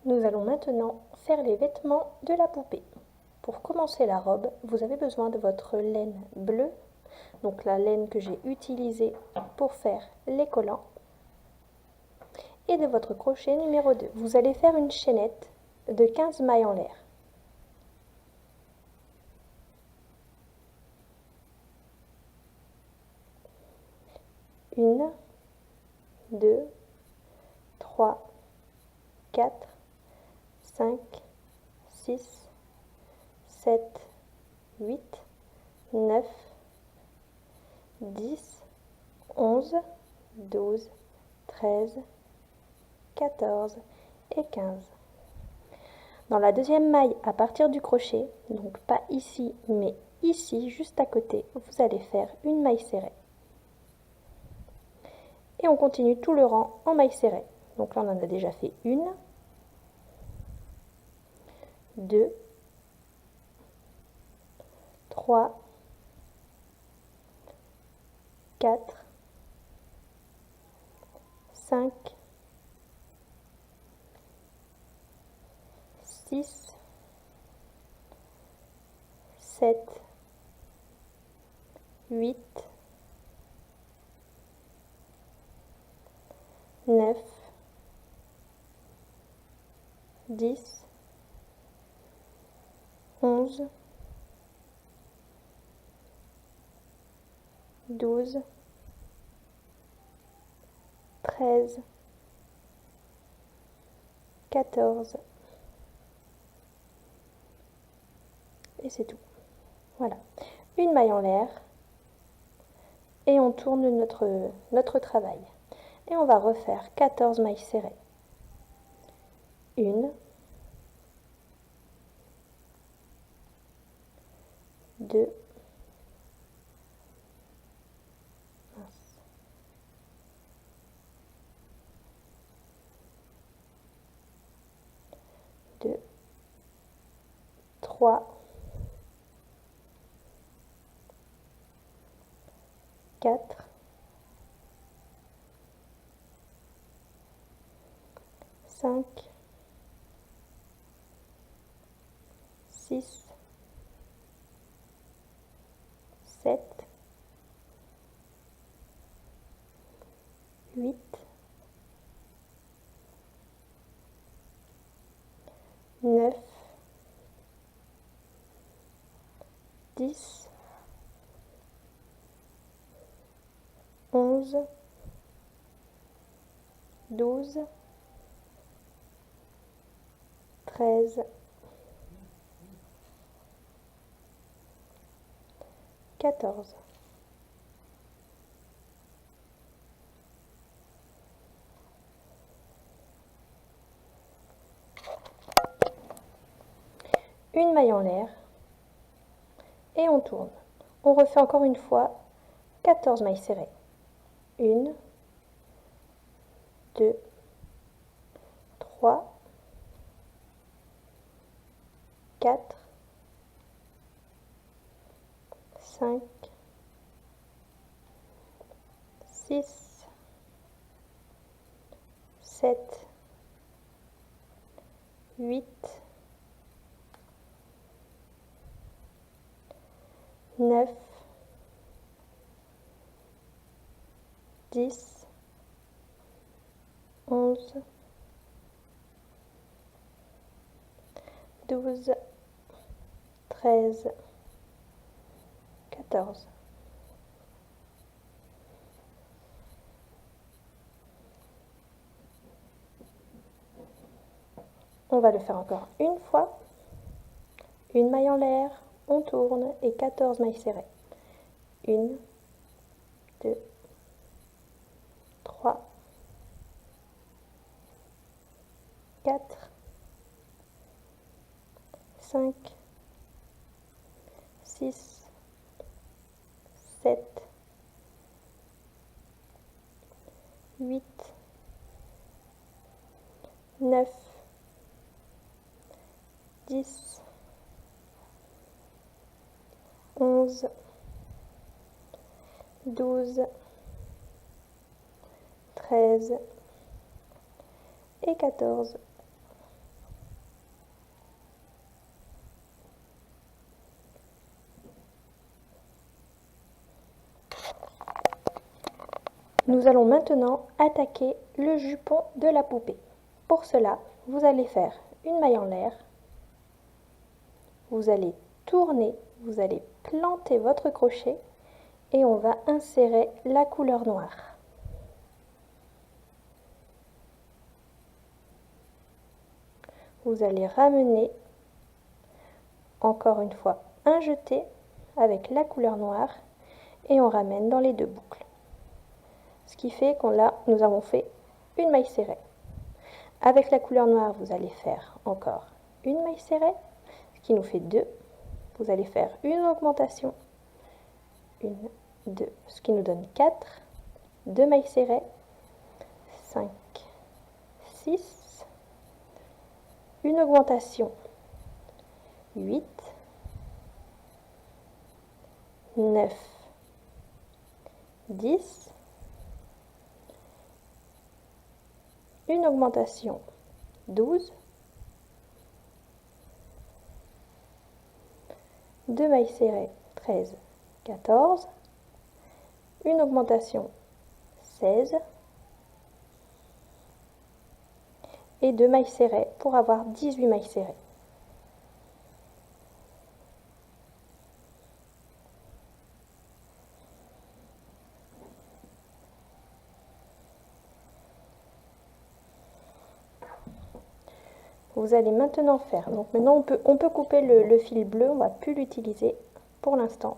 Nous allons maintenant faire les vêtements de la poupée. Pour commencer la robe, vous avez besoin de votre laine bleue, donc la laine que j'ai utilisée pour faire les collants, et de votre crochet numéro 2. Vous allez faire une chaînette de 15 mailles en l'air. Une, 2, 3, 4, 5, 6, 7, 8, 9, 10, 11, 12, 13, 14 et 15. Dans la deuxième maille, à partir du crochet, donc pas ici, mais ici, juste à côté, vous allez faire une maille serrée. Et on continue tout le rang en maille serrée. Donc là, on en a déjà fait une, 2, 3, 4, 5, 6, 7, 8, 9, 10, 11, 12, 13, 14, et c'est tout. Voilà, une maille en l'air, et on tourne notre travail. Et on va refaire 14 mailles serrées. Une, 2, 2, 3, 4, 5, 6, 7, 8, 9, 10, 11, 12, 13, 14. Une maille en l'air et on tourne. On refait encore une fois 14 mailles serrées. 1, 2, 3, 4, 5, 6, 7, 8, 9, 10, 11, 12, 13, 14. On va le faire encore une fois. Une maille en l'air, on tourne et 14 mailles serrées. 1, 2, 3, 4, 5, 6, 7, 8, 9, 10, 11, 12, 13 et 14. Nous allons maintenant attaquer le jupon de la poupée. Pour cela, vous allez faire une maille en l'air, vous allez tourner, vous allez planter votre crochet et on va insérer la couleur noire. Vous allez ramener encore une fois un jeté avec la couleur noire et on ramène dans les deux boucles. Ce qui fait qu'on nous avons fait une maille serrée. Avec la couleur noire, vous allez faire encore une maille serrée, ce qui nous fait 2. Vous allez faire une augmentation, 1, 2, ce qui nous donne 4, 2 mailles serrées, 5, 6, une augmentation, 8, 9, 10, une augmentation, 12, 2 mailles serrées, 13, 14, une augmentation, 16, et 2 mailles serrées pour avoir 18 mailles serrées. Vous allez maintenant faire, donc maintenant on peut couper le fil bleu, on ne va plus l'utiliser pour l'instant.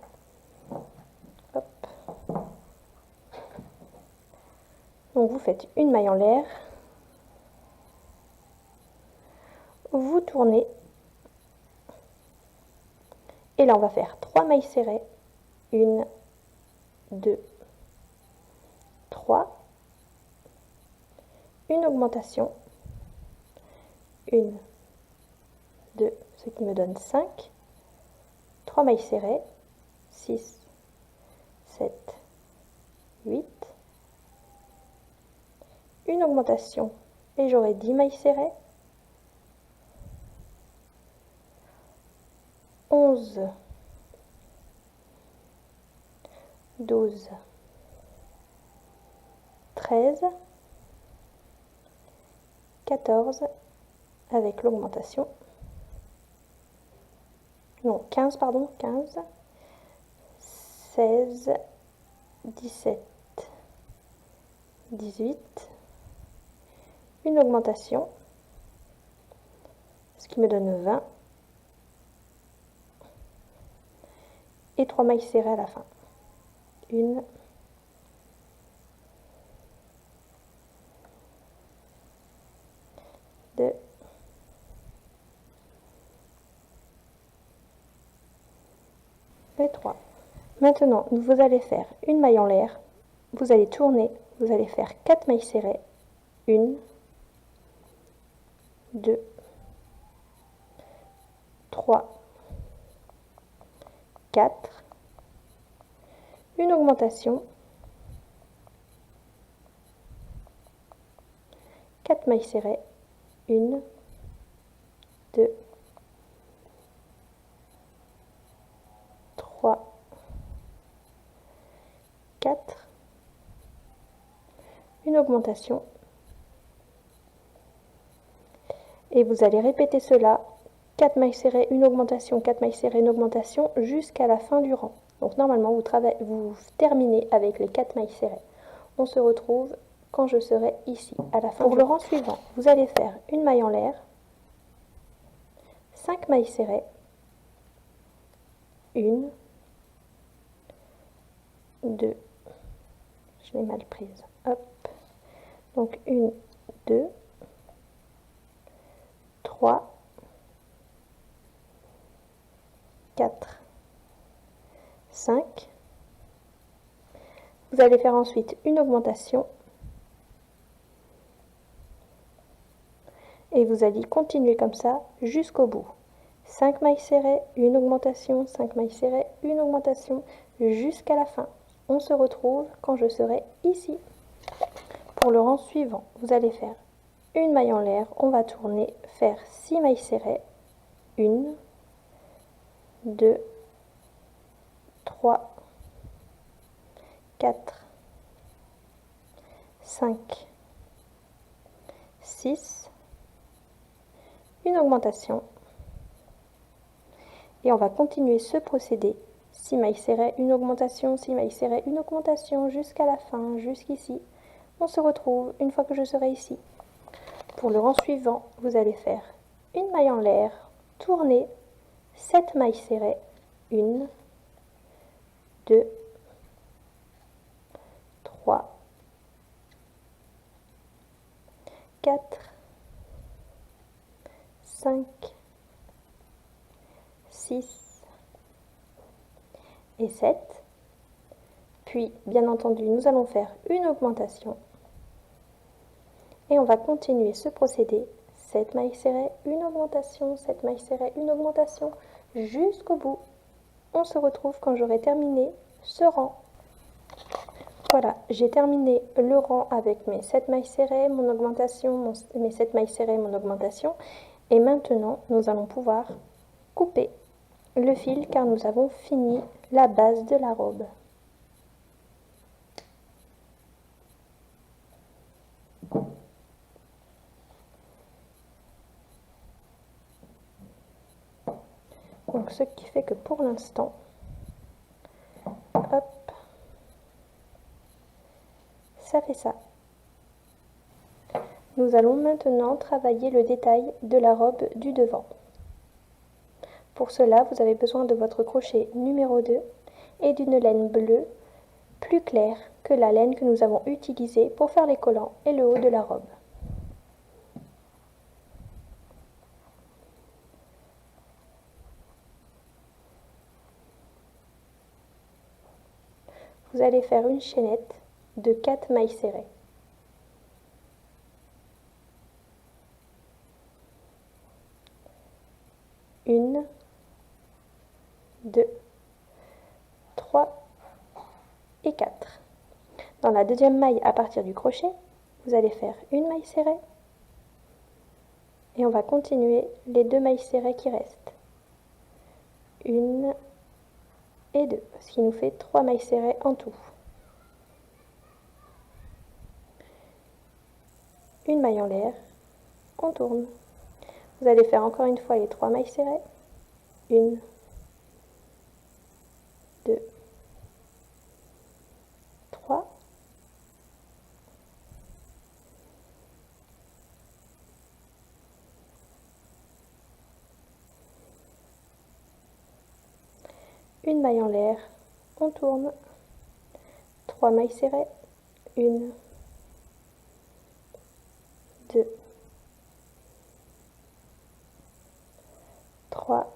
Donc vous faites une maille en l'air, vous tournez, et là on va faire 3 mailles serrées, 1, 2, 3, une augmentation, 1, 2, ce qui me donne 5, 3 mailles serrées, 6, 7, 8, une augmentation, et j'aurai 10 mailles serrées, 11, 12, 13, 14, avec l'augmentation, non, 15, pardon, 15, 16, 17, 18, une augmentation, ce qui me donne 20, et 3 mailles serrées à la fin. 1, 2, 3. Maintenant, vous allez faire une maille en l'air, vous allez tourner, vous allez faire 4 mailles serrées, 1, 2, 3, 4, une augmentation, 4 mailles serrées, 1, 2, 3, 4, une augmentation, et vous allez répéter cela, 4 mailles serrées, une augmentation, 4 mailles serrées, une augmentation, jusqu'à la fin du rang. Donc normalement, vous terminez avec les 4 mailles serrées. On se retrouve quand je serai ici, à la fin. Pour le rang suivant, vous allez faire une maille en l'air, 5 mailles serrées, 1, 2, je l'ai mal prise, hop, donc 1, 2, 3, 4, 5, vous allez faire ensuite une augmentation, et vous allez continuer comme ça jusqu'au bout. 5 mailles serrées, une augmentation, 5 mailles serrées, une augmentation, jusqu'à la fin. On se retrouve quand je serai ici. Pour le rang suivant, vous allez faire une maille en l'air, on va tourner, faire 6 mailles serrées, 1, 2, 3, 4, 5, 6, une augmentation. Et on va continuer ce procédé. 6 mailles serrées, une augmentation, 6 mailles serrées, une augmentation jusqu'à la fin, jusqu'ici. On se retrouve une fois que je serai ici. Pour le rang suivant, vous allez faire une maille en l'air, tourner, 7 mailles serrées, 1, 2, 3, 4, 5, 6 et 7. Puis, bien entendu, nous allons faire une augmentation. Et on va continuer ce procédé. 7 mailles serrées, une augmentation, 7 mailles serrées, une augmentation, jusqu'au bout. On se retrouve quand j'aurai terminé ce rang. Voilà, j'ai terminé le rang avec mes 7 mailles serrées, mon augmentation, mes 7 mailles serrées, mon augmentation. Et maintenant, nous allons pouvoir couper le fil car nous avons fini la base de la robe. Donc ce qui fait que pour l'instant, hop, ça fait ça. Nous allons maintenant travailler le détail de la robe du devant. Pour cela, vous avez besoin de votre crochet numéro 2 et d'une laine bleue plus claire que la laine que nous avons utilisée pour faire les collants et le haut de la robe. Vous allez faire une chaînette de 4 mailles serrées. Une, 2, 3 et 4. Dans la deuxième maille à partir du crochet, vous allez faire une maille serrée et on va continuer les 2 mailles serrées qui restent. Une et 2, ce qui nous fait 3 mailles serrées en tout. Une maille en l'air, on tourne. Vous allez faire encore une fois les 3 mailles serrées. Une, 2, 3. Une maille en l'air, on tourne. 3 mailles serrées. Une, 2, 3.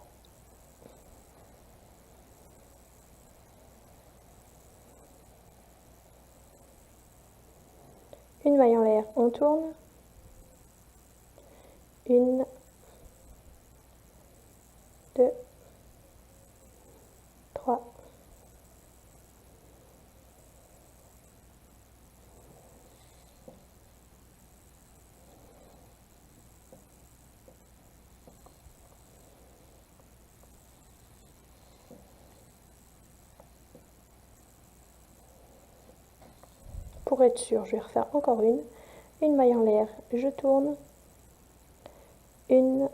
Une maille en l'air, on tourne. Une, 2, 3. Pour être sûr, je vais refaire encore une maille en l'air, je tourne, une,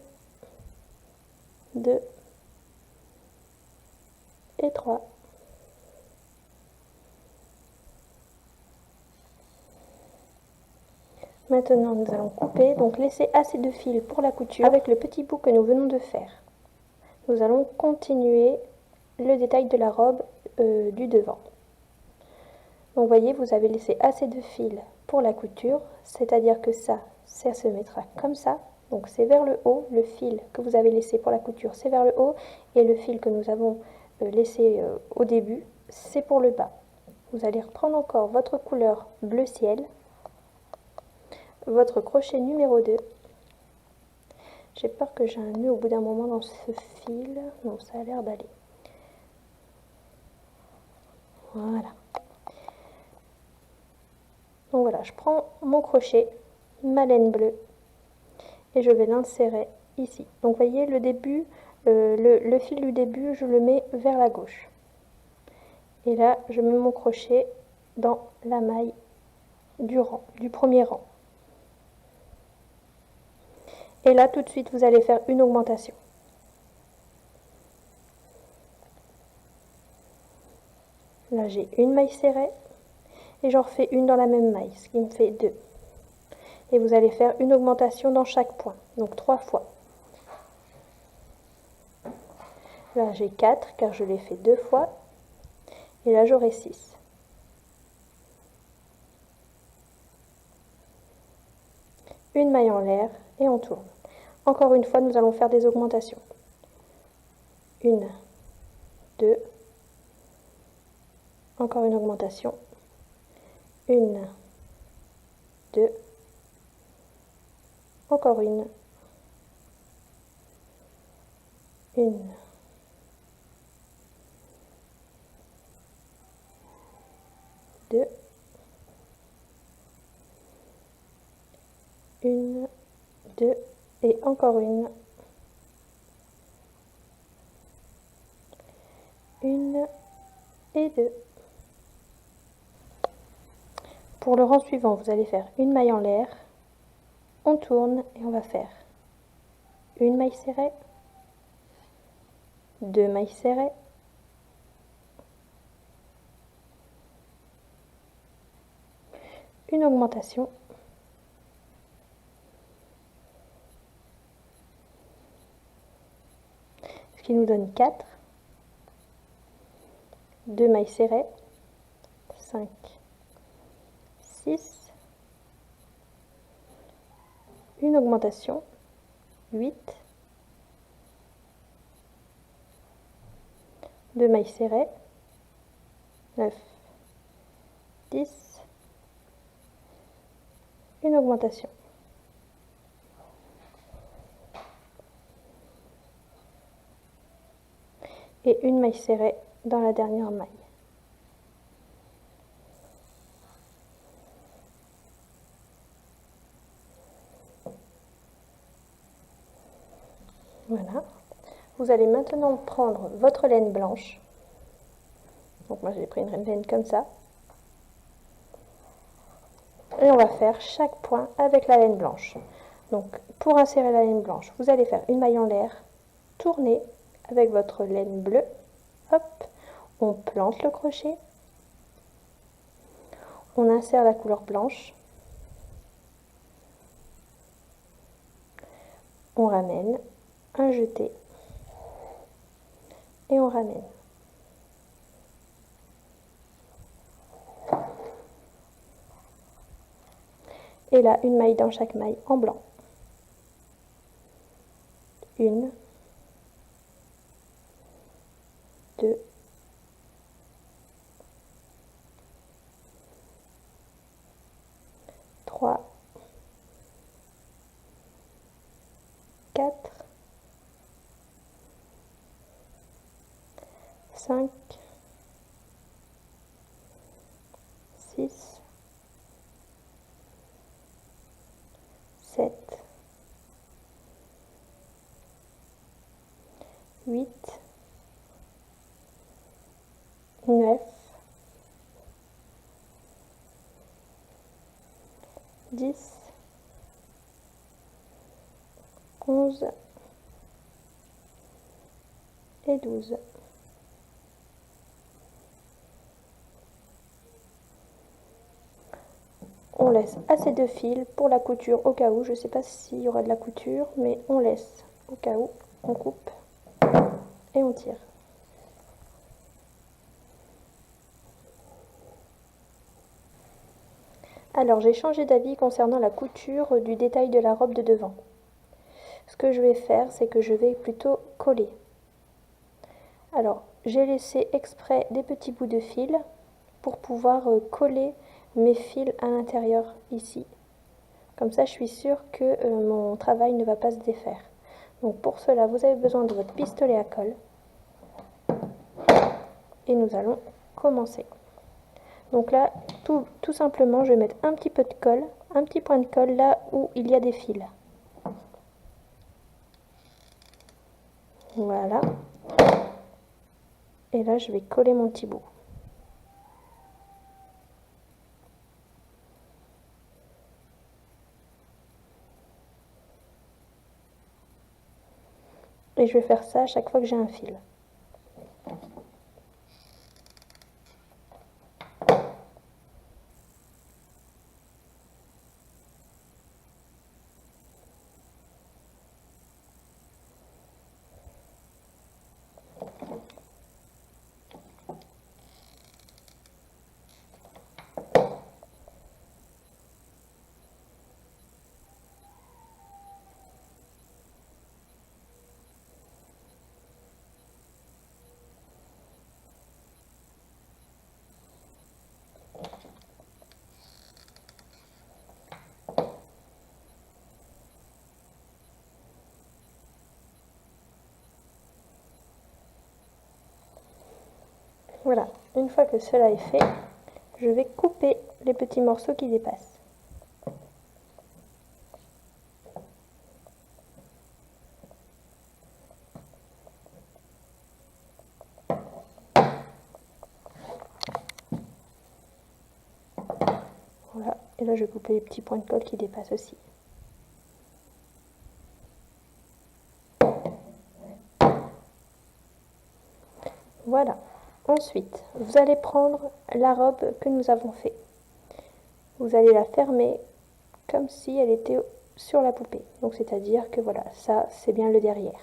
2 et 3. Maintenant, nous allons couper, donc laisser assez de fil pour la couture avec le petit bout que nous venons de faire. Nous allons continuer le détail de la robe du devant. Donc, vous voyez, vous avez laissé assez de fil pour la couture, c'est-à-dire que ça se mettra comme ça. Donc, c'est vers le haut, le fil que vous avez laissé pour la couture, c'est vers le haut, et le fil que nous avons laissé au début, c'est pour le bas. Vous allez reprendre encore votre couleur bleu ciel, votre crochet numéro 2. J'ai peur que j'ai un nœud au bout d'un moment dans ce fil. Non, ça a l'air d'aller. Voilà. Donc voilà, je prends mon crochet, ma laine bleue, et je vais l'insérer ici. Donc vous voyez, le début, le fil du début, je le mets vers la gauche. Et là, je mets mon crochet dans la maille du premier rang. Et là, tout de suite, vous allez faire une augmentation. Là, j'ai une maille serrée et j'en refais une dans la même maille, ce qui me fait 2. Et vous allez faire une augmentation dans chaque point, donc 3 fois. Là, j'ai 4 car je l'ai fait 2 fois. Et là, j'aurai 6. Une maille en l'air et on tourne. Encore une fois, nous allons faire des augmentations. 1, 2, encore une augmentation. 1, 2, encore une. 1, 2, 1, 2 et encore une. 1 et 2. Pour le rang suivant, vous allez faire une maille en l'air, on tourne et on va faire une maille serrée, 2 mailles serrées, une augmentation, ce qui nous donne 4, 2 mailles serrées, 5, 6, une augmentation, 8, 2 mailles serrées, 9, 10, une augmentation. Et une maille serrée dans la dernière maille. Voilà. Vous allez maintenant prendre votre laine blanche. Donc moi j'ai pris une laine comme ça. Et on va faire chaque point avec la laine blanche. Donc pour insérer la laine blanche, vous allez faire une maille en l'air, tourner avec votre laine bleue. Hop, on plante le crochet. On insère la couleur blanche. On ramène, un jeté. Et on ramène. Et là, une maille dans chaque maille en blanc. 1, 2, 3, 4, 5, 6, 7, 8, 9, 10, 11 et 12. On laisse assez de fil pour la couture au cas où. Je ne sais pas s'il y aura de la couture, mais on laisse au cas où. On coupe et on tire. Alors j'ai changé d'avis concernant la couture du détail de la robe de devant. Ce que je vais faire, c'est que je vais plutôt coller. Alors j'ai laissé exprès des petits bouts de fil pour pouvoir coller mes fils à l'intérieur ici. Comme ça, je suis sûre que mon travail ne va pas se défaire. Donc pour cela, vous avez besoin de votre pistolet à colle. Et nous allons commencer. Donc là, tout simplement, je vais mettre un petit peu de colle, un petit point de colle là où il y a des fils. Voilà. Et là, je vais coller mon petit bout. Et je vais faire ça à chaque fois que j'ai un fil. Voilà, une fois que cela est fait, je vais couper les petits morceaux qui dépassent. Voilà, et là je vais couper les petits points de colle qui dépassent aussi. Voilà. Ensuite, vous allez prendre la robe que nous avons fait. Vous allez la fermer comme si elle était sur la poupée. Donc c'est-à-dire que voilà, ça c'est bien le derrière.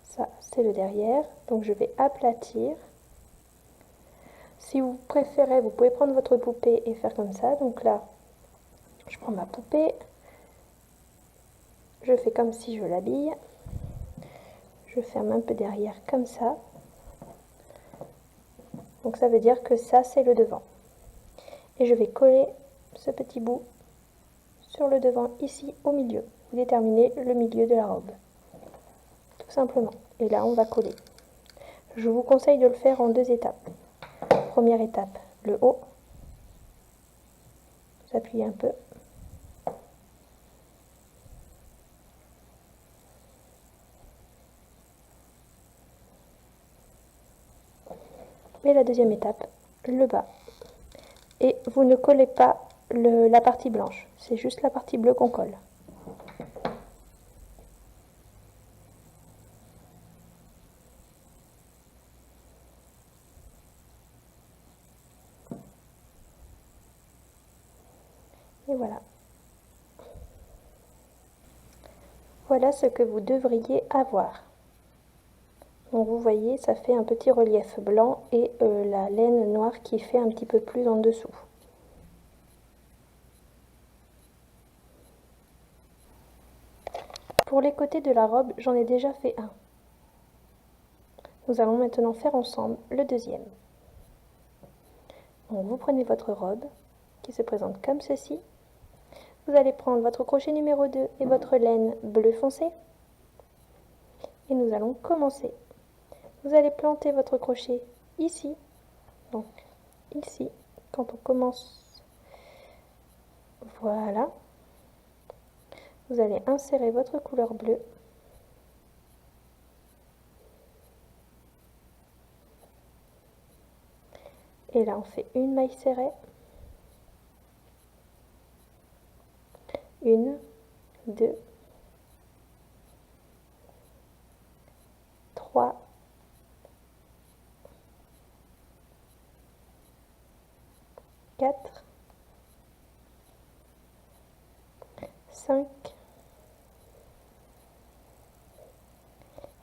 Ça c'est le derrière. Donc je vais aplatir. Si vous préférez, vous pouvez prendre votre poupée et faire comme ça. Donc là, je prends ma poupée. Je fais comme si je l'habille. Je ferme un peu derrière comme ça. Donc ça veut dire que ça c'est le devant. Et je vais coller ce petit bout sur le devant ici au milieu. Vous déterminez le milieu de la robe. Tout simplement. Et là on va coller. Je vous conseille de le faire en 2 étapes. Première étape, le haut. Vous appuyez un peu. Et la deuxième étape, le bas. Et vous ne collez pas la partie blanche, c'est juste la partie bleue qu'on colle. Et voilà. Voilà ce que vous devriez avoir. Donc vous voyez, ça fait un petit relief blanc et la laine noire qui fait un petit peu plus en dessous. Pour les côtés de la robe, j'en ai déjà fait un. Nous allons maintenant faire ensemble le deuxième. Donc vous prenez votre robe qui se présente comme ceci. Vous allez prendre votre crochet numéro 2 et votre laine bleu foncé. Et nous allons commencer. Vous allez planter votre crochet ici, donc ici, quand on commence. Voilà. Vous allez insérer votre couleur bleue. Et là, on fait une maille serrée. 1, 2, 3, 4, 5,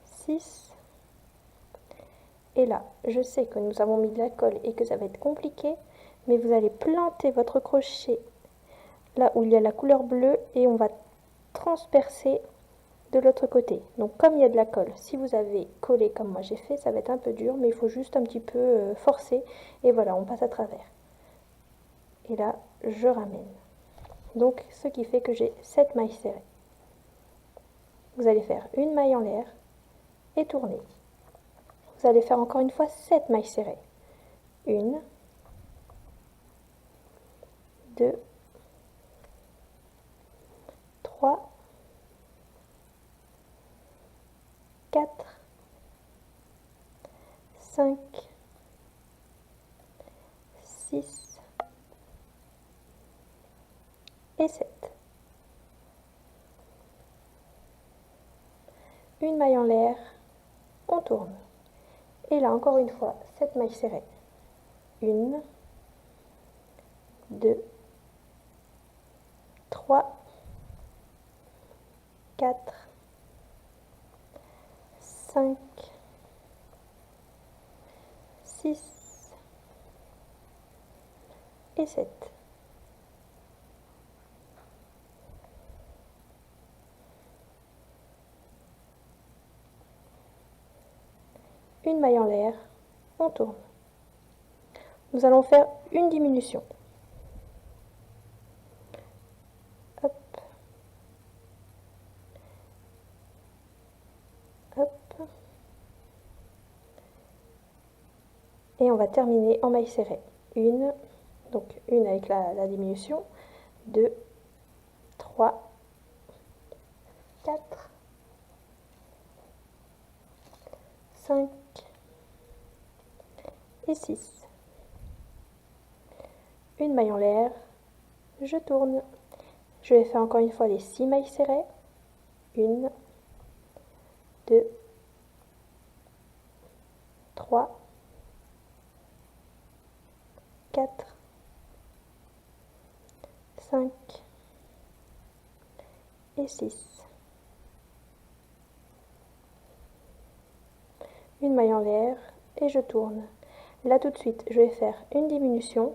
6. Et là, je sais que nous avons mis de la colle et que ça va être compliqué, mais vous allez planter votre crochet là où il y a la couleur bleue et on va transpercer de l'autre côté. Donc comme il y a de la colle, si vous avez collé comme moi j'ai fait, ça va être un peu dur, mais il faut juste un petit peu forcer. Et voilà, on passe à travers. Et là, je ramène. Donc ce qui fait que j'ai 7 mailles serrées. Vous allez faire une maille en l'air et tourner. Vous allez faire encore une fois 7 mailles serrées. 1, 2, 3, 4, 5, 6 et 7. une maille en l'air, on tourne. Et là, encore une fois, 7 mailles serrées. 1, 2, 3, 4, 5, 6 et 7. Une maille en l'air, on tourne. Nous allons faire une diminution. Hop. Hop. Et on va terminer en maille serrée. Une, donc une avec la diminution. 2, 3, 4, 5 et 6. Une maille en l'air, je tourne. Je vais faire encore une fois les 6 mailles serrées. 1, 2, 3, 4, 5 et 6. Une maille en l'air et je tourne. Là tout de suite, je vais faire une diminution.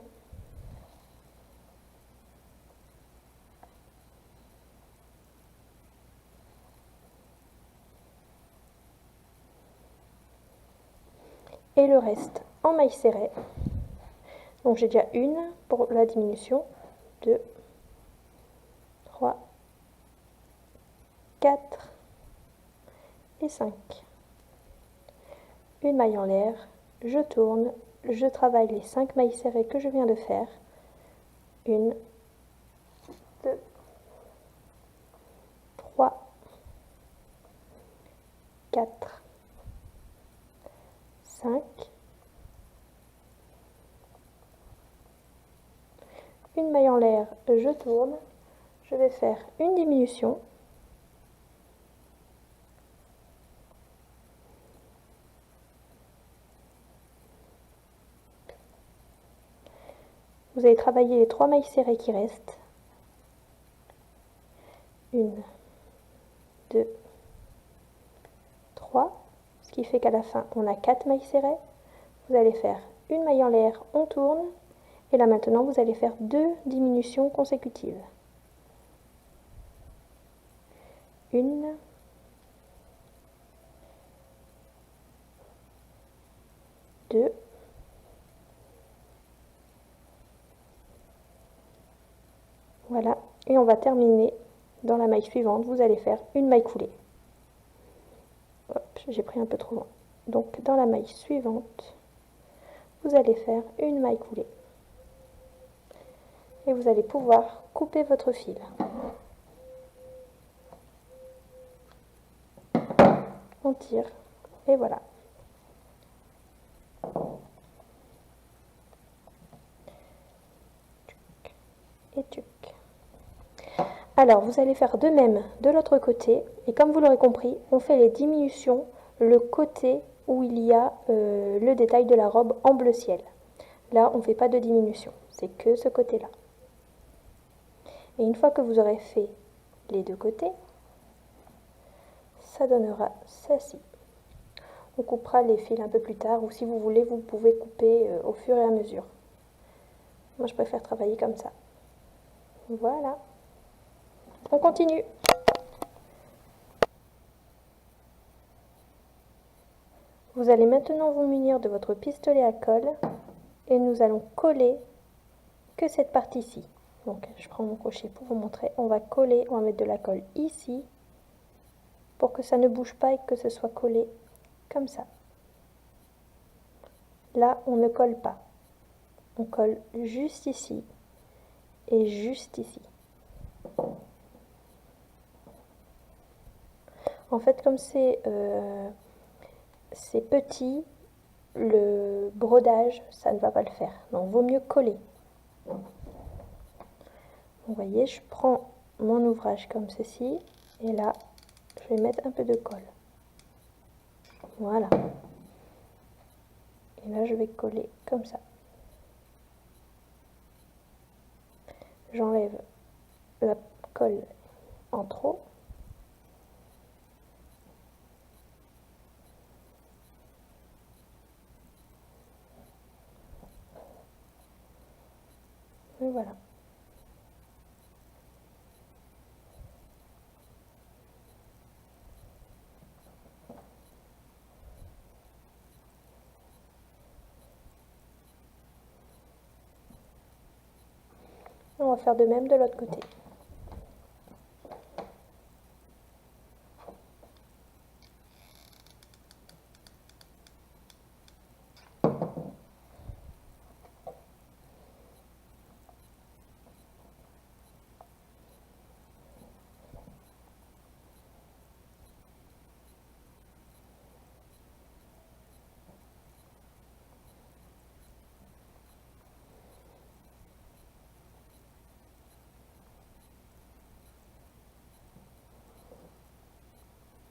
Et le reste en maille serrée. Donc j'ai déjà une pour la diminution. 2, 3, 4 et 5. Une maille en l'air, je tourne, je travaille les 5 mailles serrées que je viens de faire. 1, 2, 3, 4, 5. Une maille en l'air, je tourne, je vais faire une diminution. Vous allez travailler les 3 mailles serrées qui restent. 1, 2, 3. Ce qui fait qu'à la fin, on a 4 mailles serrées. Vous allez faire une maille en l'air, on tourne. Et là maintenant, vous allez faire 2 diminutions consécutives. 1, 2, 'Voilà, et on va terminer dans la maille suivante. Vous allez faire une maille coulée. Hop, j'ai pris un peu trop loin. Donc dans la maille suivante, vous allez faire une maille coulée. Et vous allez pouvoir couper votre fil. On tire, et voilà. Et tuc. Alors, vous allez faire de même de l'autre côté. Et comme vous l'aurez compris, on fait les diminutions le côté où il y a le détail de la robe en bleu ciel. Là, on ne fait pas de diminution. C'est que ce côté-là. Et une fois que vous aurez fait les deux côtés, ça donnera ceci. On coupera les fils un peu plus tard, ou si vous voulez, vous pouvez couper au fur et à mesure. Moi, je préfère travailler comme ça. Voilà. On continue. Vous allez maintenant vous munir de votre pistolet à colle et nous allons coller que cette partie-ci. Donc, je prends mon crochet pour vous montrer. On va coller, on va mettre de la colle ici pour que ça ne bouge pas et que ce soit collé comme ça. Là, on ne colle pas. On colle juste ici et juste ici. En fait, comme c'est petit, le brodage, ça ne va pas le faire. Donc, vaut mieux coller. Vous voyez, je prends mon ouvrage comme ceci, et là, je vais mettre un peu de colle. Voilà. Et là, je vais coller comme ça. J'enlève la colle en trop. Et voilà. On va faire de même de l'autre côté.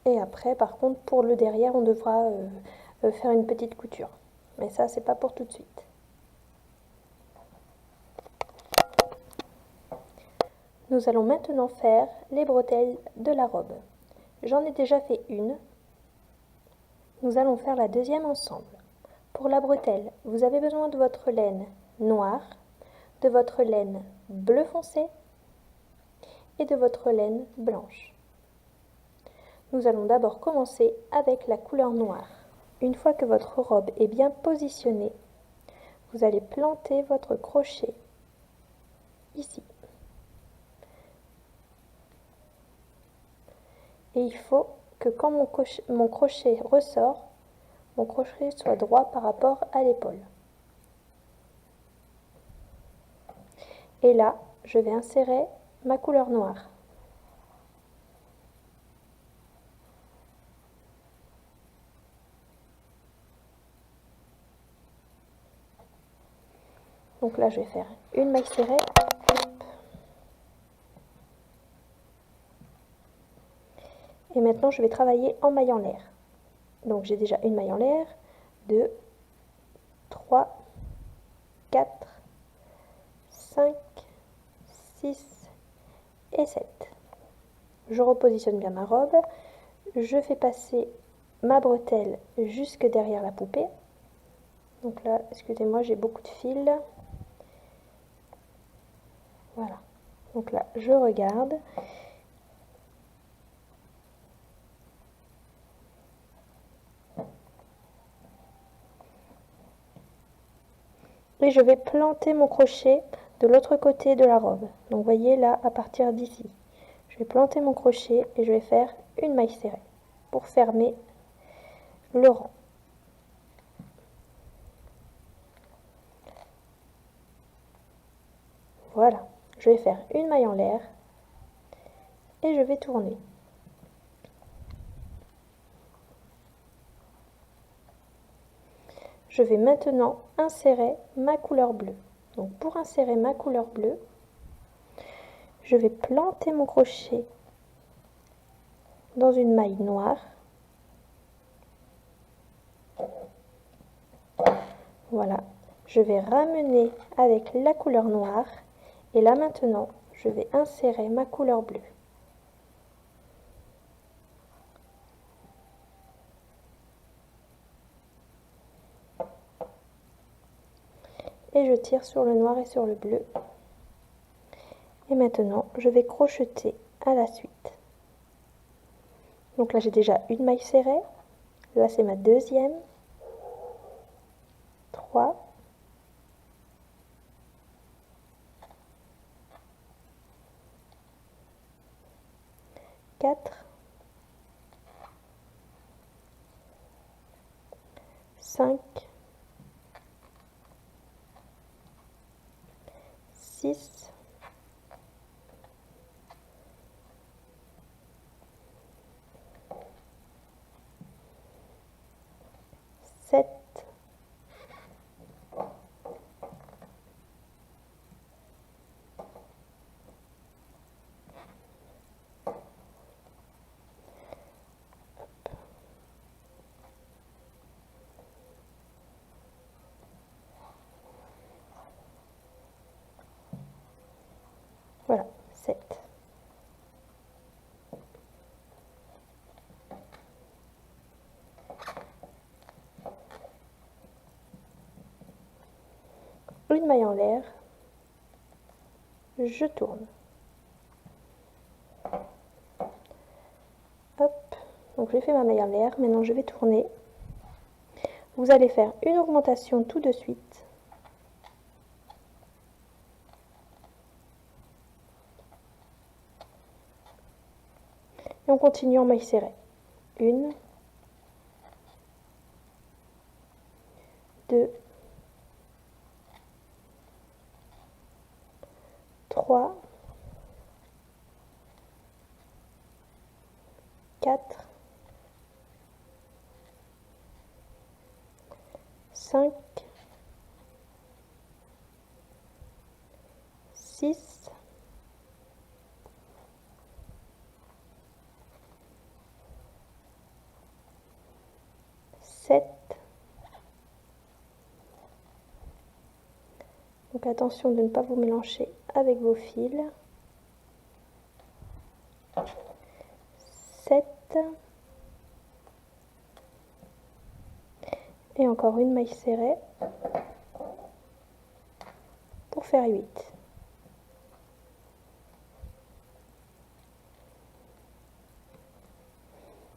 Et après, par contre, pour le derrière, on devra faire une petite couture. Mais ça, c'est pas pour tout de suite. Nous allons maintenant faire les bretelles de la robe. J'en ai déjà fait une. Nous allons faire la deuxième ensemble. Pour la bretelle, vous avez besoin de votre laine noire, de votre laine bleu foncé et de votre laine blanche. Nous allons d'abord commencer avec la couleur noire. Une fois que votre robe est bien positionnée, vous allez planter votre crochet ici. Et il faut que quand mon crochet ressort, mon crochet soit droit par rapport à l'épaule. Et là, je vais insérer ma couleur noire. Donc là, je vais faire une maille serrée. Et maintenant, je vais travailler en maille en l'air. Donc j'ai déjà une maille en l'air, 2, 3, 4, 5, 6 et 7. Je repositionne bien ma robe. Je fais passer ma bretelle jusque derrière la poupée. Donc là, excusez-moi, j'ai beaucoup de fils. Voilà. Donc là, je regarde. Et je vais planter mon crochet de l'autre côté de la robe. Donc vous voyez là, à partir d'ici. Je vais planter mon crochet et je vais faire une maille serrée pour fermer le rang. Voilà, je vais faire une maille en l'air et je vais tourner. Je vais maintenant insérer ma couleur bleue. Donc pour insérer ma couleur bleue, je vais planter mon crochet dans une maille noire. Voilà, je vais ramener avec la couleur noire et là maintenant, je vais insérer ma couleur bleue. Et je tire sur le noir et sur le bleu. Et maintenant, je vais crocheter à la suite. Donc là, j'ai déjà une maille serrée. Là, c'est ma deuxième. 3. 4. 5. 6. 7. 8. une maille en l'air, je tourne. Hop, donc j'ai fait ma maille en l'air, maintenant je vais tourner. Vous allez faire une augmentation tout de suite. Et on continue en maille serrée. 1, 2, 3, 4, 5, 6, 7. Donc attention de ne pas vous mélanger avec vos fils. 7. Et encore une maille serrée pour faire 8.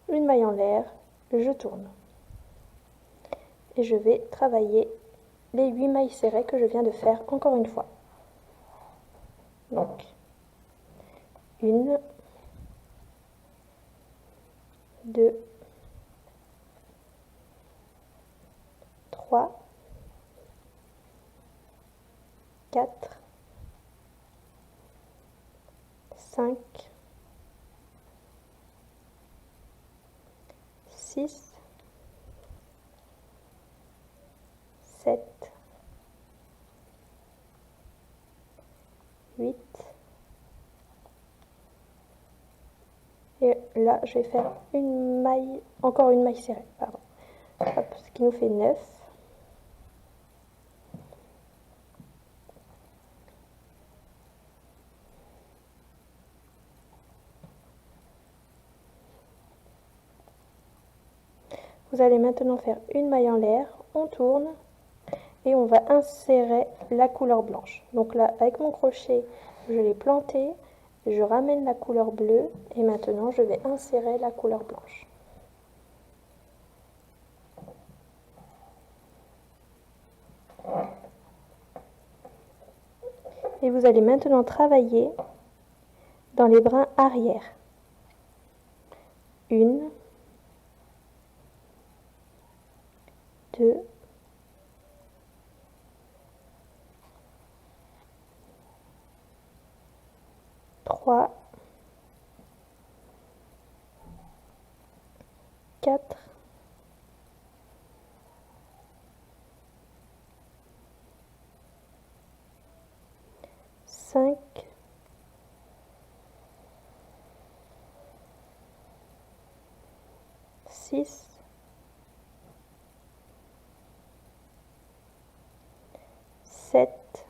Une maille en l'air, je tourne. Et je vais travailler les 8 mailles serrées que je viens de faire encore une fois. Donc, 1, 2, 3, 4, 5, 6, 7, 8. Et là, je vais faire une maille, encore une maille serrée, pardon. Hop, ce qui nous fait 9. Vous allez maintenant faire une maille en l'air, on tourne et on va insérer la couleur blanche. Donc là, avec mon crochet, je l'ai planté, je ramène la couleur bleue et maintenant je vais insérer la couleur blanche. Et vous allez maintenant travailler dans les brins arrière. 1, 2, 3, 4, 5, 6, 7,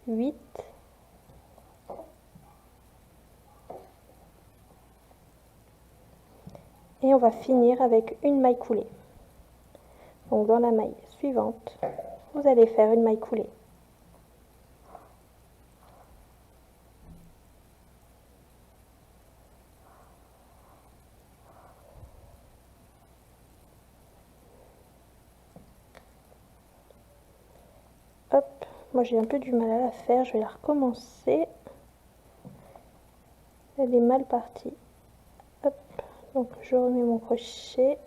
8, 9 et on va finir avec une maille coulée. Donc dans la maille suivante, vous allez faire une maille coulée. Hop, moi j'ai un peu du mal à la faire, je vais la recommencer. Elle est mal partie. Hop, donc je remets mon crochet.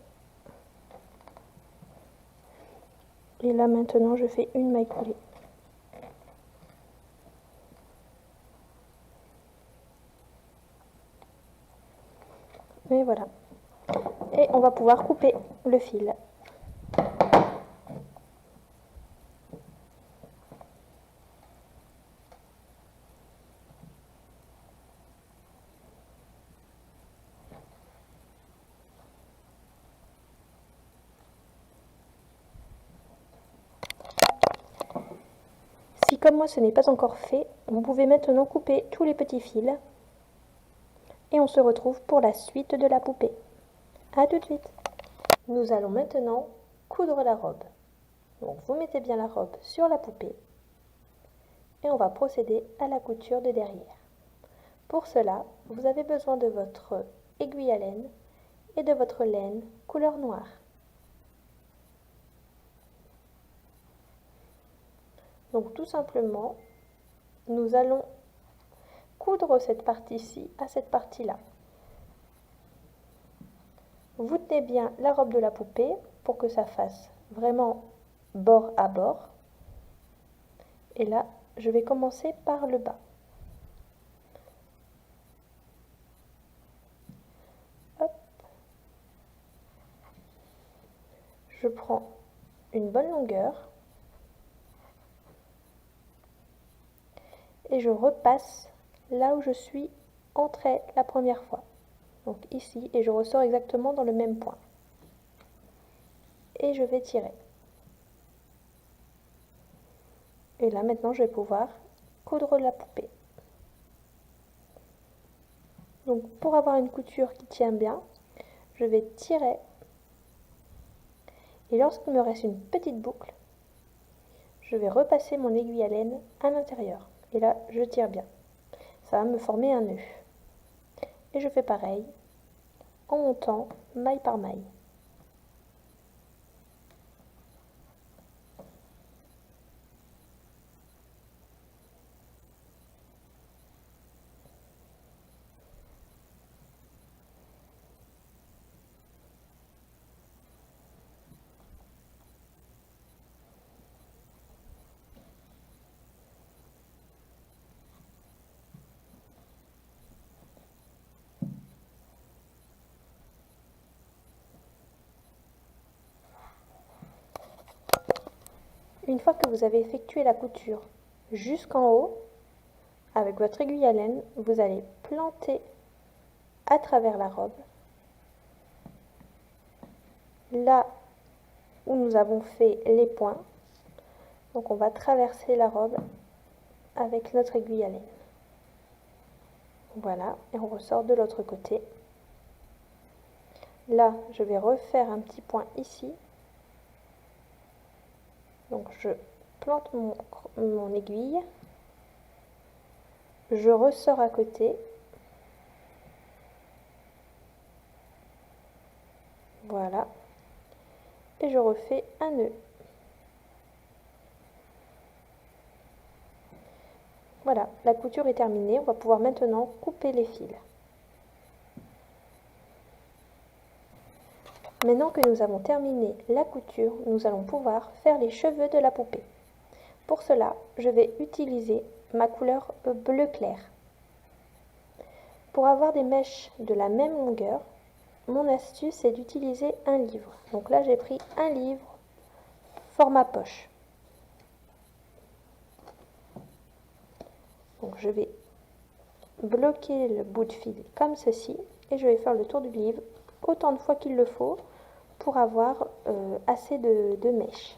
Et là maintenant je fais une maille coulée. Et voilà. Et on va pouvoir couper le fil. Si comme moi ce n'est pas encore fait, vous pouvez maintenant couper tous les petits fils. Et on se retrouve pour la suite de la poupée. A tout de suite. Nous allons maintenant coudre la robe. Donc vous mettez bien la robe sur la poupée et on va procéder à la couture de derrière. Pour cela, vous avez besoin de votre aiguille à laine et de votre laine couleur noire. Donc tout simplement, nous allons coudre cette partie-ci à cette partie-là. Vous tenez bien la robe de la poupée pour que ça fasse vraiment bord à bord. Et là, je vais commencer par le bas. Hop. Je prends une bonne longueur et je repasse là où je suis entrée la première fois. Donc ici, et je ressors exactement dans le même point. Et je vais tirer. Et là maintenant, je vais pouvoir coudre la poupée. Donc pour avoir une couture qui tient bien, je vais tirer. Et lorsqu'il me reste une petite boucle, je vais repasser mon aiguille à laine à l'intérieur. Et là, je tire bien. Ça va me former un nœud. Et je fais pareil en montant maille par maille. Une fois que vous avez effectué la couture jusqu'en haut, avec votre aiguille à laine, vous allez planter à travers la robe, là où nous avons fait les points. Donc on va traverser la robe avec notre aiguille à laine. Voilà, et on ressort de l'autre côté. Là, je vais refaire un petit point ici. Donc je plante mon aiguille, je ressors à côté, voilà, et je refais un nœud. Voilà, la couture est terminée, on va pouvoir maintenant couper les fils. Maintenant que nous avons terminé la couture, nous allons pouvoir faire les cheveux de la poupée. Pour cela, je vais utiliser ma couleur bleu clair. Pour avoir des mèches de la même longueur, mon astuce est d'utiliser un livre. Donc là, j'ai pris un livre format poche. Donc je vais bloquer le bout de fil comme ceci et je vais faire le tour du livre autant de fois qu'il le faut pour avoir assez de mèches.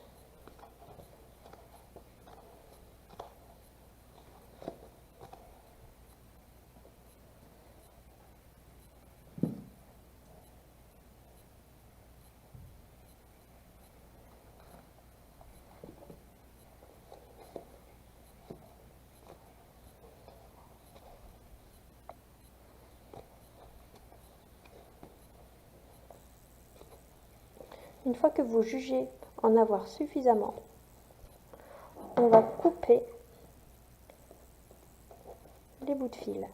Une fois que vous jugez en avoir suffisamment, on va couper les bouts de fil.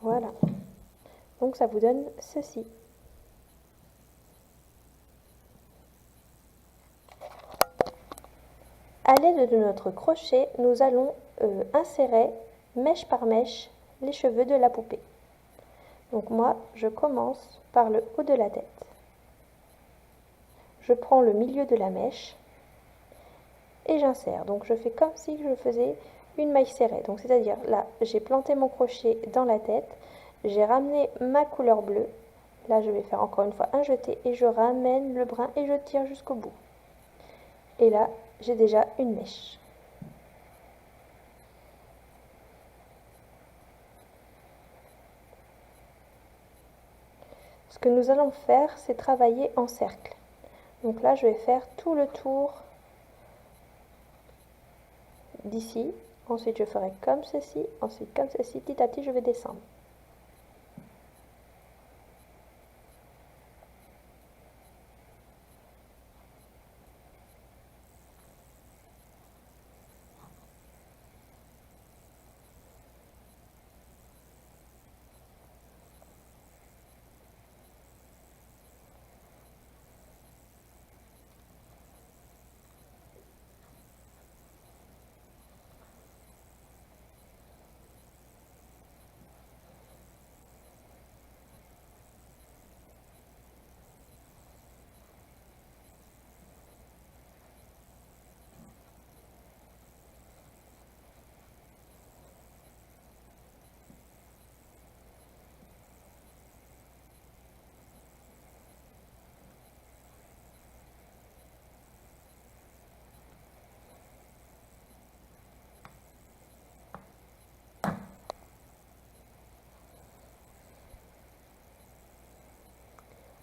Voilà. Donc ça vous donne ceci. À l'aide de notre crochet, nous allons insérer mèche par mèche les cheveux de la poupée. Donc moi, je commence par le haut de la tête. Je prends le milieu de la mèche et j'insère. Donc je fais comme si je faisais une maille serrée. Donc c'est-à-dire là, j'ai planté mon crochet dans la tête, J'ai ramené ma couleur bleue. Là, je vais faire encore une fois un jeté et je ramène le brun et je tire jusqu'au bout. Et là, j'ai déjà une mèche. Ce que nous allons faire, c'est travailler en cercle. Donc là, je vais faire tout le tour d'ici. Ensuite, je ferai comme ceci. Ensuite, comme ceci. Petit à petit, je vais descendre.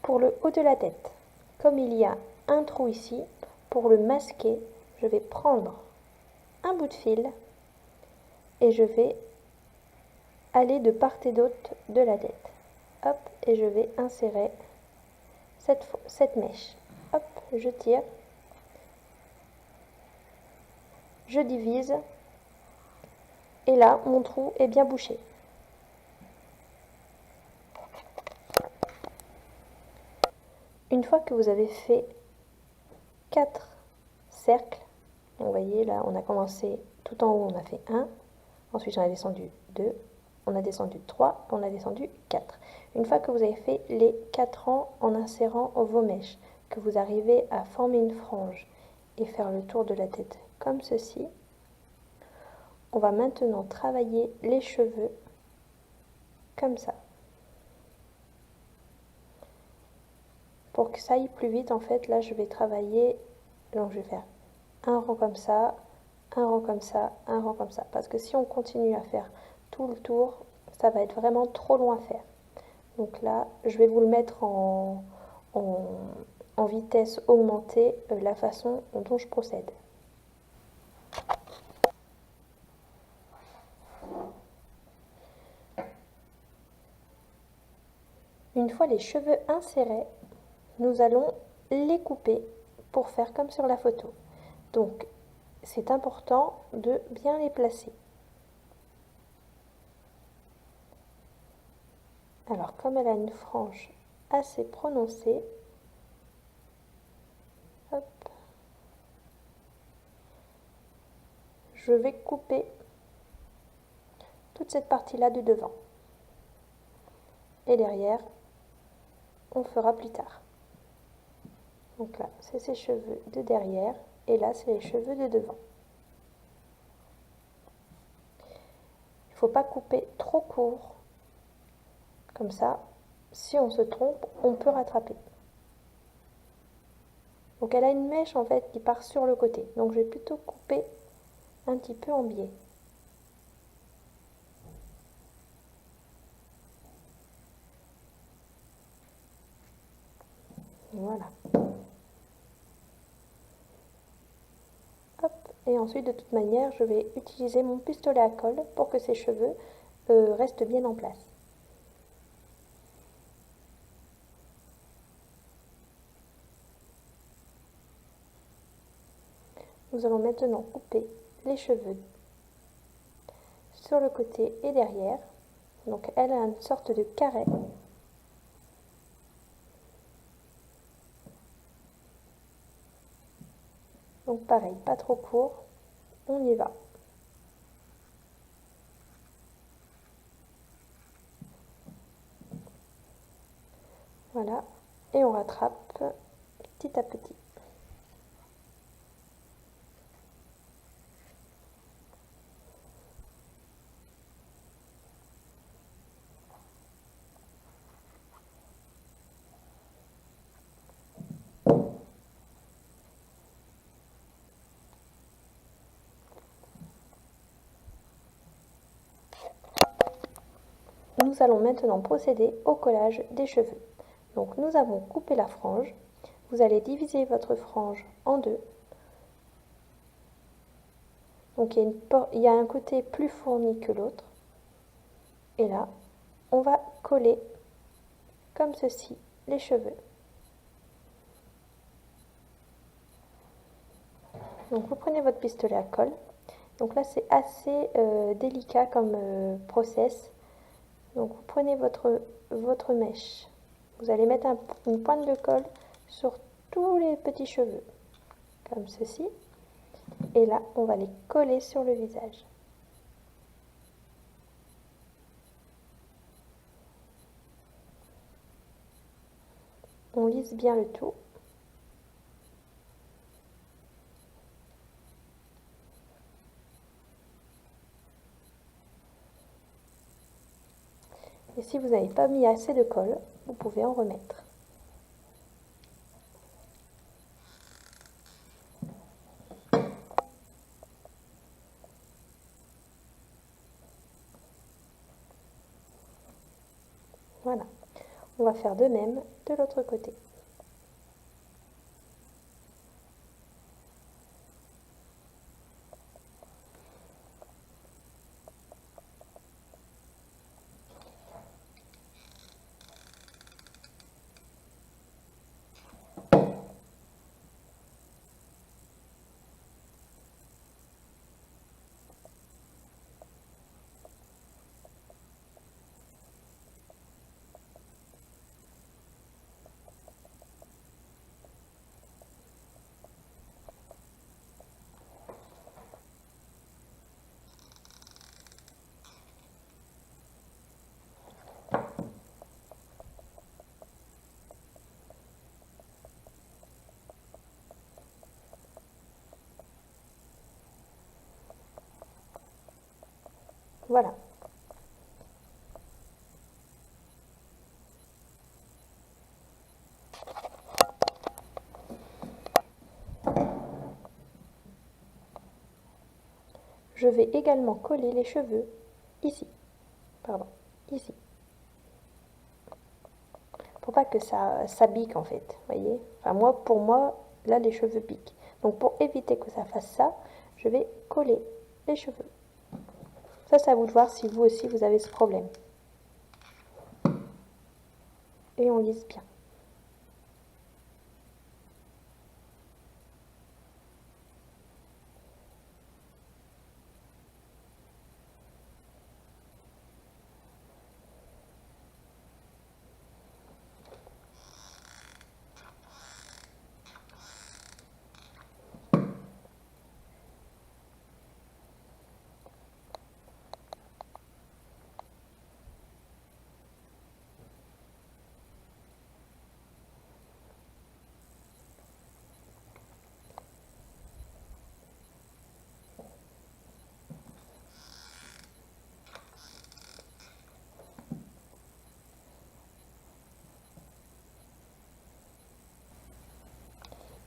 Pour le haut de la tête, comme il y a un trou ici, pour le masquer, je vais prendre un bout de fil et je vais aller de part et d'autre de la tête. Hop, et je vais insérer cette mèche. Hop, je tire, je divise et là, mon trou est bien bouché. Une fois que vous avez fait 4 cercles, vous voyez là, on a commencé tout en haut, on a fait 1, ensuite on a descendu 2, on a descendu 3, on a descendu 4. Une fois que vous avez fait les 4 rangs en insérant vos mèches, que vous arrivez à former une frange et faire le tour de la tête comme ceci, on va maintenant travailler les cheveux comme ça. Pour que ça aille plus vite, en fait, là, je vais travailler, donc je vais faire un rang comme ça, un rang comme ça, un rang comme ça. Parce que si on continue à faire tout le tour, ça va être vraiment trop long à faire. Donc là, je vais vous le mettre en vitesse augmentée, la façon dont je procède. Une fois les cheveux insérés, nous allons les couper pour faire comme sur la photo. Donc, c'est important de bien les placer. Alors, comme elle a une frange assez prononcée, hop, je vais couper toute cette partie-là du devant. Et derrière, on fera plus tard. Donc là, c'est ses cheveux de derrière et là, c'est les cheveux de devant. Il ne faut pas couper trop court. Comme ça, si on se trompe, on peut rattraper. Donc elle a une mèche en fait qui part sur le côté. Donc je vais plutôt couper un petit peu en biais. Voilà. Hop. Et ensuite, de toute manière, je vais utiliser mon pistolet à colle pour que ces cheveux restent bien en place. Nous allons maintenant couper les cheveux sur le côté et derrière. Donc elle a une sorte de carré. Donc pareil, pas trop court, on y va. Voilà, et on rattrape petit à petit. nous allons maintenant procéder au collage des cheveux. Donc nous avons coupé la frange. Vous allez diviser votre frange en deux. Donc il y a un côté plus fourni que l'autre. Et là, on va coller comme ceci les cheveux. Donc vous prenez votre pistolet à colle. Donc là c'est assez délicat comme process. Donc vous prenez votre mèche. Vous allez mettre une pointe de colle sur tous les petits cheveux. Comme ceci. Et là on va les coller sur le visage. On lisse bien le tout. Et si vous n'avez pas mis assez de colle, vous pouvez en remettre. Voilà. On va faire de même de l'autre côté. Voilà. Je vais également coller les cheveux ici. Pardon, ici. Pour pas que ça bique en fait, voyez. Enfin pour moi, là les cheveux piquent. Donc pour éviter que ça fasse ça, je vais coller les cheveux. Ça, c'est à vous de voir si vous aussi vous avez ce problème. Et on lisse bien.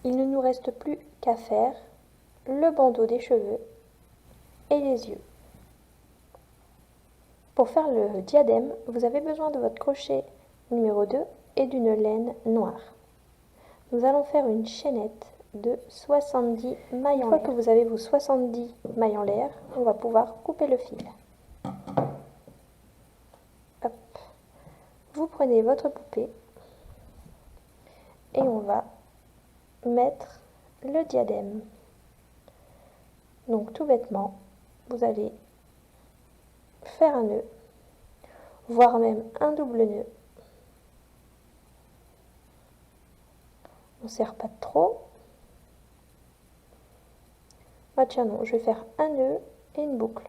Il ne nous reste plus qu'à faire le bandeau des cheveux et les yeux. Pour faire le diadème, vous avez besoin de votre crochet numéro 2 et d'une laine noire. Nous allons faire une chaînette de 70 mailles en l'air. Une fois que vous avez vos 70 mailles en l'air, on va pouvoir couper le fil. Hop. Vous prenez votre poupée et on va mettre le diadème. Donc tout bêtement, vous allez faire un nœud, voire même un double nœud. On ne serre pas trop. Ah tiens non, je vais faire un nœud et une boucle.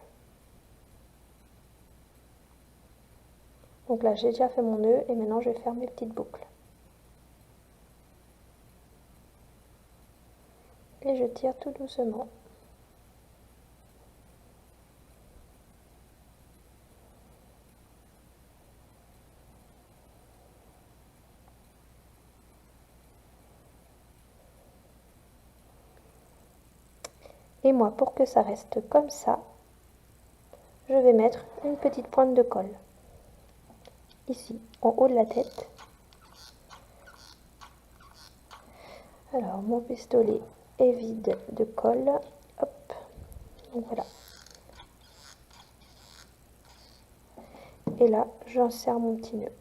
Donc là j'ai déjà fait mon nœud et maintenant je vais faire mes petites boucles. Et je tire tout doucement. Et moi, pour que ça reste comme ça, je vais mettre une petite pointe de colle. ici, en haut de la tête. Alors, mon pistolet est vide de colle. Hop, donc voilà. Et là, j'insère mon petit nœud.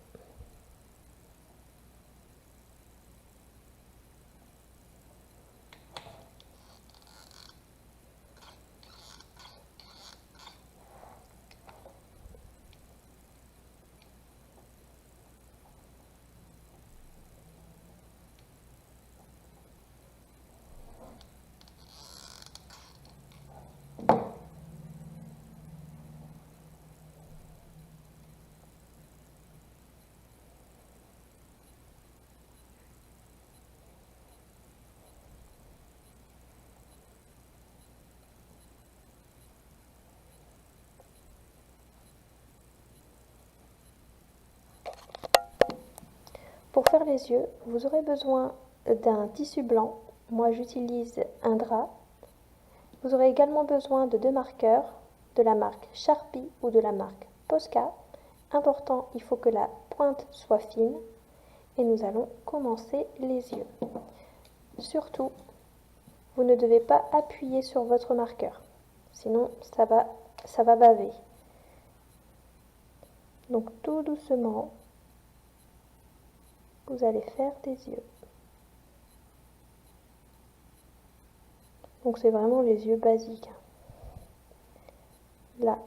Pour faire les yeux, vous aurez besoin d'un tissu blanc. Moi, j'utilise un drap. Vous aurez également besoin de 2 marqueurs de la marque Sharpie ou de la marque Posca. Important, il faut que la pointe soit fine. Et nous allons commencer les yeux. Surtout, vous ne devez pas appuyer sur votre marqueur. Sinon, ça va baver. Donc tout doucement, vous allez faire des yeux. Donc c'est vraiment les yeux basiques. Là,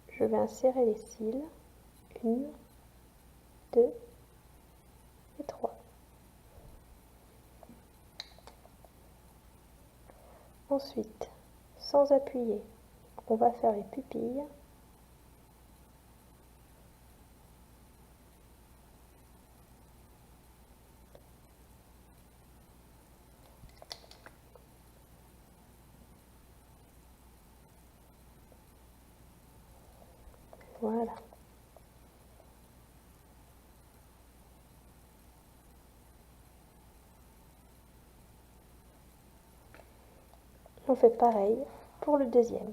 je vais insérer les cils. 1, 2 et 3. Ensuite, sans appuyer, on va faire les pupilles. Voilà. On fait pareil pour le deuxième.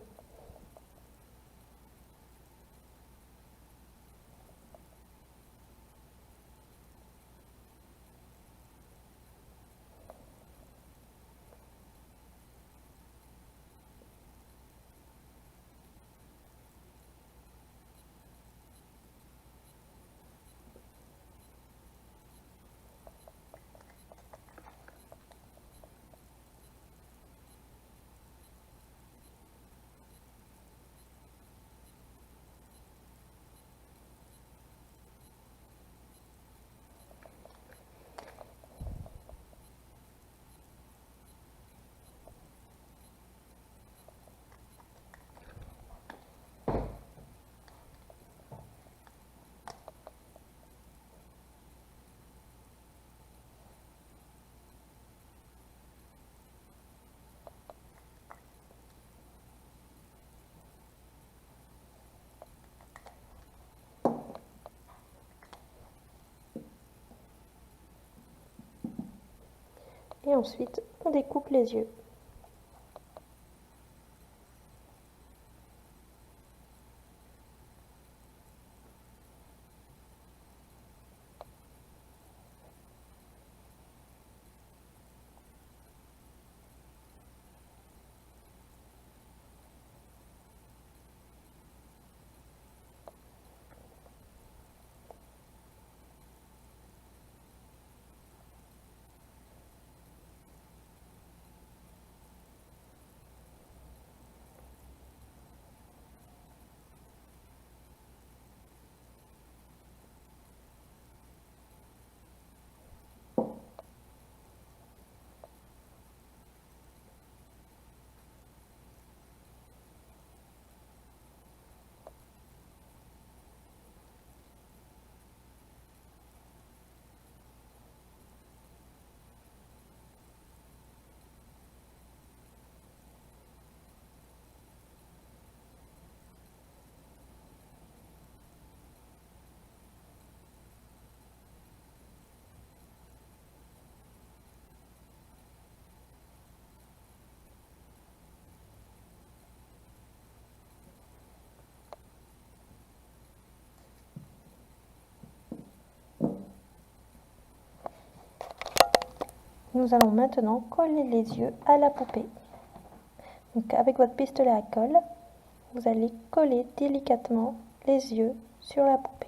Et ensuite, on découpe les yeux. Nous allons maintenant coller les yeux à la poupée. Donc avec votre pistolet à colle, vous allez coller délicatement les yeux sur la poupée.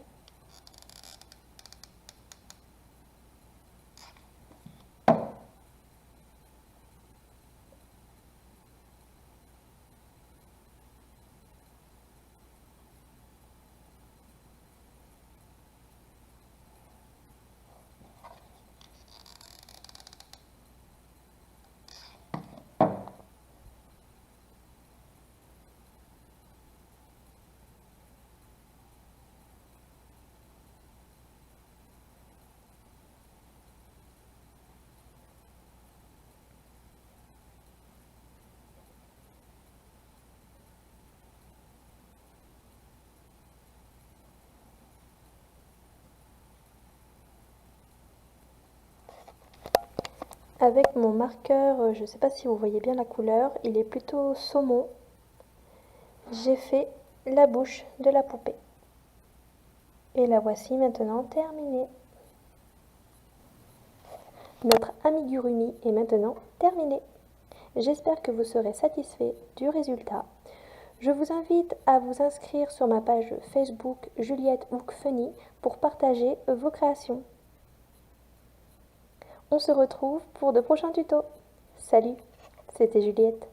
Avec mon marqueur, je ne sais pas si vous voyez bien la couleur, il est plutôt saumon. J'ai fait la bouche de la poupée. Et la voici maintenant terminée. Notre amigurumi est maintenant terminé. J'espère que vous serez satisfait du résultat. Je vous invite à vous inscrire sur ma page Facebook Juliette Hook Funny pour partager vos créations. On se retrouve pour de prochains tutos. Salut, c'était Juliette.